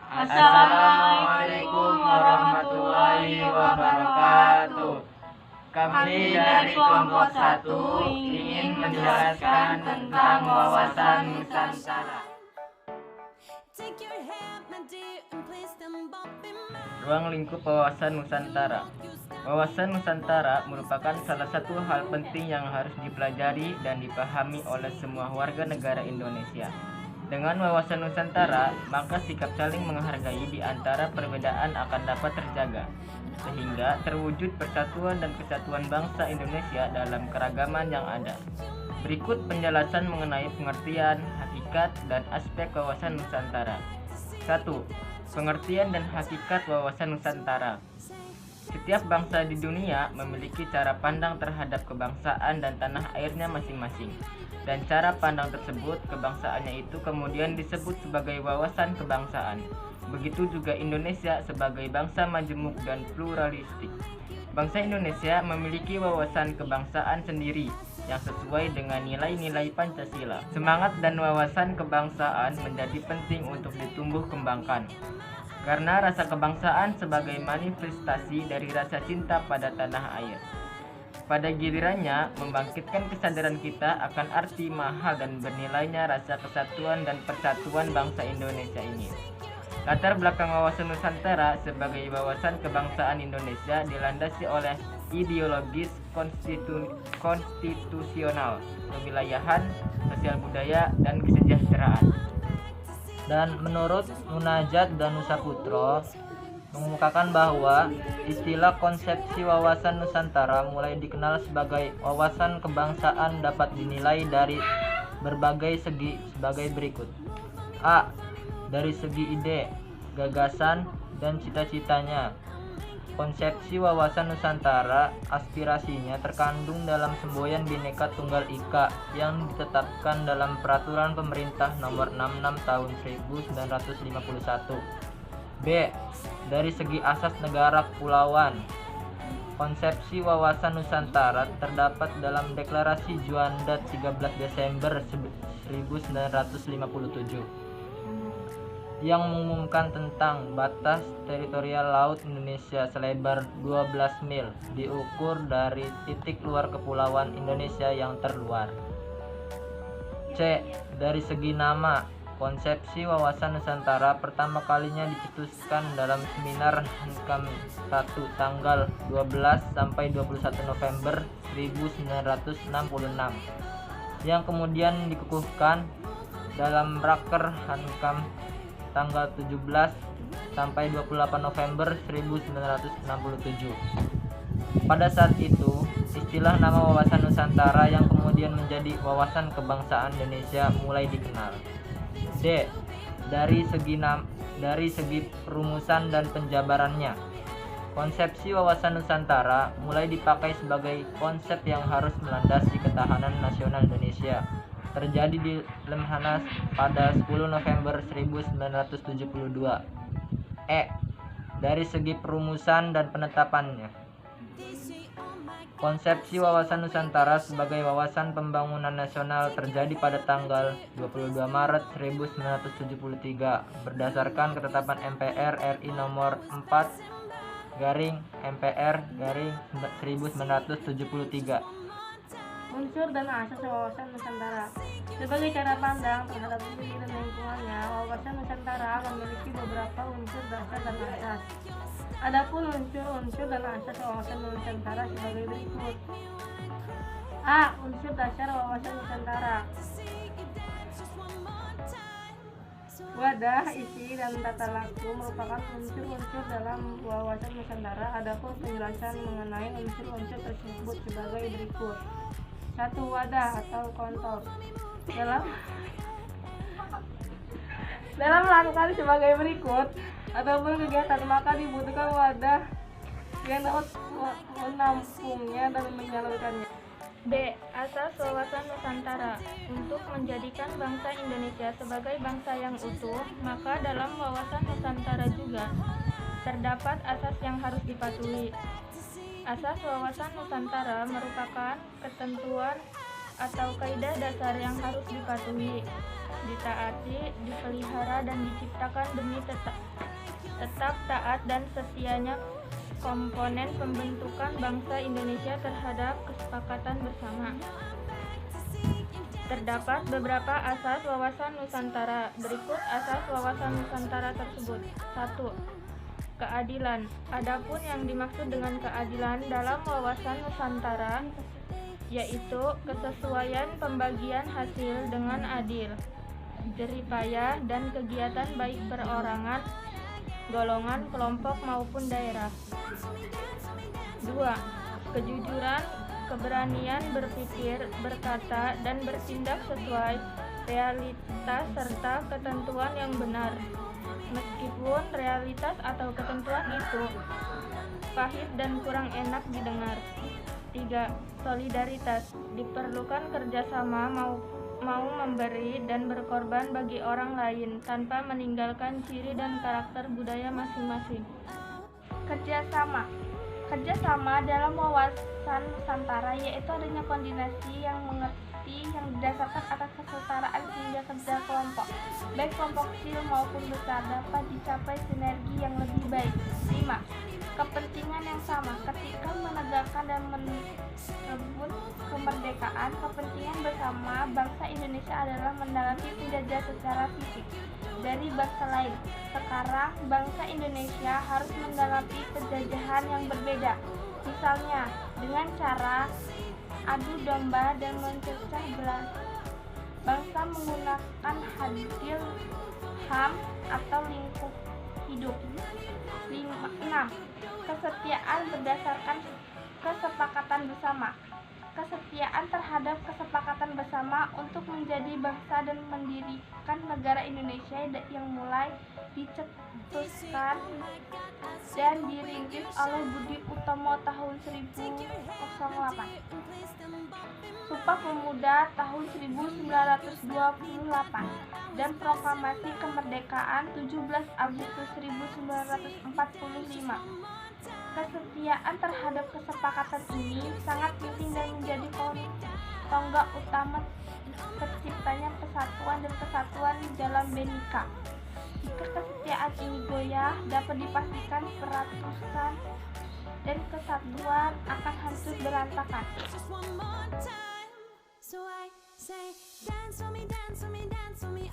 Assalamualaikum warahmatullahi wabarakatuh. Kami dari kelompok 1 ingin menjelaskan tentang wawasan Nusantara. Ruang lingkup wawasan Nusantara. Wawasan Nusantara merupakan salah satu hal penting yang harus dipelajari dan dipahami oleh semua warga negara Indonesia. Dengan wawasan Nusantara, maka sikap saling menghargai di antara perbedaan akan dapat terjaga, sehingga terwujud persatuan dan kesatuan bangsa Indonesia dalam keragaman yang ada. Berikut penjelasan mengenai pengertian, hakikat, dan aspek wawasan Nusantara. 1. Pengertian dan hakikat wawasan Nusantara. Setiap bangsa di dunia memiliki cara pandang terhadap kebangsaan dan tanah airnya masing-masing. Dan cara pandang tersebut kebangsaannya itu kemudian disebut sebagai wawasan kebangsaan. Begitu juga Indonesia sebagai bangsa majemuk dan pluralistik. Bangsa Indonesia memiliki wawasan kebangsaan sendiri yang sesuai dengan nilai-nilai Pancasila. Semangat dan wawasan kebangsaan menjadi penting untuk ditumbuh kembangkan. Karena rasa kebangsaan sebagai manifestasi dari rasa cinta pada tanah air. Pada gilirannya, membangkitkan kesadaran kita akan arti mahal dan bernilainya rasa kesatuan dan persatuan bangsa Indonesia ini. Latar belakang wawasan Nusantara sebagai wawasan kebangsaan Indonesia dilandasi oleh ideologis konstitusional, kewilayahan, sosial budaya, dan kesejahteraan. Dan menurut Munajat Danusaputro mengemukakan bahwa istilah konsepsi wawasan Nusantara mulai dikenal sebagai wawasan kebangsaan dapat dinilai dari berbagai segi sebagai berikut. A. Dari segi ide, gagasan, dan cita-citanya. Konsepsi wawasan Nusantara aspirasinya terkandung dalam semboyan Bhinneka Tunggal Ika yang ditetapkan dalam Peraturan Pemerintah Nomor 66 Tahun 1951. B. Dari segi asas negara kepulauan. Konsepsi wawasan Nusantara terdapat dalam Deklarasi Juanda 13 Desember 1957 yang mengumumkan tentang batas teritorial laut Indonesia selebar 12 mil diukur dari titik luar kepulauan Indonesia yang terluar. C. Dari segi nama. Konsepsi wawasan Nusantara pertama kalinya dicetuskan dalam seminar Hankam 1 tanggal 12 sampai 21 November 1966 yang kemudian dikukuhkan dalam Raker Hankam tanggal 17 sampai 28 November 1967. Pada saat itu, istilah nama wawasan Nusantara yang kemudian menjadi wawasan kebangsaan Indonesia mulai dikenal. D. Dari segi perumusan dan penjabarannya. Konsepsi wawasan Nusantara mulai dipakai sebagai konsep yang harus melandasi ketahanan nasional Indonesia. Terjadi di Lemhanas pada 10 November 1972. E. Dari segi perumusan dan penetapannya. Konsepsi wawasan Nusantara sebagai wawasan pembangunan nasional terjadi pada tanggal 22 Maret 1973 berdasarkan ketetapan MPR RI nomor 4/MPR/1973. Unsur dan asas wawasan Nusantara. Sebagai cara pandang terhadap diri dan lingkungannya, wawasan Nusantara memiliki beberapa unsur dasar dan asas. Adapun unsur-unsur dan asas wawasan Nusantara sebagai berikut. A. Unsur dasar wawasan Nusantara. Wadah, isi, dan tata laku merupakan unsur-unsur dalam wawasan Nusantara. Adapun penjelasan mengenai unsur-unsur tersebut sebagai berikut. 1. Wadah atau kontor. Dalam melakukan sebagai berikut ataupun kegiatan maka dibutuhkan wadah yang dapat menampungnya dan menyalurkannya. B. Asas wawasan Nusantara. Untuk menjadikan bangsa Indonesia sebagai bangsa yang utuh, maka dalam wawasan Nusantara juga terdapat asas yang harus dipatuhi. Asas wawasan Nusantara merupakan ketentuan atau kaidah dasar yang harus dipatuhi. ditaati, dipelihara, dan diciptakan demi tetap taat dan setianya komponen pembentukan bangsa Indonesia terhadap kesepakatan bersama. Terdapat beberapa asas wawasan Nusantara. Berikut asas wawasan Nusantara tersebut. 1. Keadilan. Adapun yang dimaksud dengan keadilan dalam wawasan Nusantara yaitu kesesuaian pembagian hasil dengan adil, jerih payah dan kegiatan baik perorangan, golongan, kelompok maupun daerah. 2. Kejujuran, keberanian berpikir, berkata, dan bertindak sesuai realitas serta ketentuan yang benar, meskipun realitas atau ketentuan itu pahit dan kurang enak didengar. 3. Solidaritas. Diperlukan kerjasama mau memberi dan berkorban bagi orang lain tanpa meninggalkan ciri dan karakter budaya masing-masing. Kerjasama. Kerjasama dalam wawasan Nusantara yaitu adanya koordinasi yang mengerti yang didasarkan atas kesetaraan sehingga kerja kelompok, baik kelompok kecil maupun besar, dapat dicapai sinergi yang lebih baik. 5. Kepentingan yang sama. Ketika menegakkan dan merebut kemerdekaan, kepentingan bersama bangsa Indonesia adalah mendalangi penjajah secara fisik dari bangsa lain. Sekarang bangsa Indonesia harus menghadapi penjajahan yang berbeda, misalnya dengan cara adu domba dan mencecah belah bangsa menggunakan hadil HAM atau lingkup hidup. 6. Kesetiaan berdasarkan kesepakatan bersama. Kesetiaan terhadap kesepakatan bersama untuk menjadi bangsa dan mendirikan negara Indonesia yang mulai dicetuskan dan dirintis oleh Budi Utomo tahun 1908. Sumpah Pemuda tahun 1928 dan Proklamasi Kemerdekaan 17 Agustus 1945. Kesetiaan terhadap kesepakatan ini sangat penting dan menjadi tonggak utama terciptanya persatuan dan kesatuan dalam Bhinneka. Jika kesetiaan ini goyah, dapat dipastikan peratusan dan kesatuan akan hancur berantakan. So I say, dance for me, dance for me, dance for me.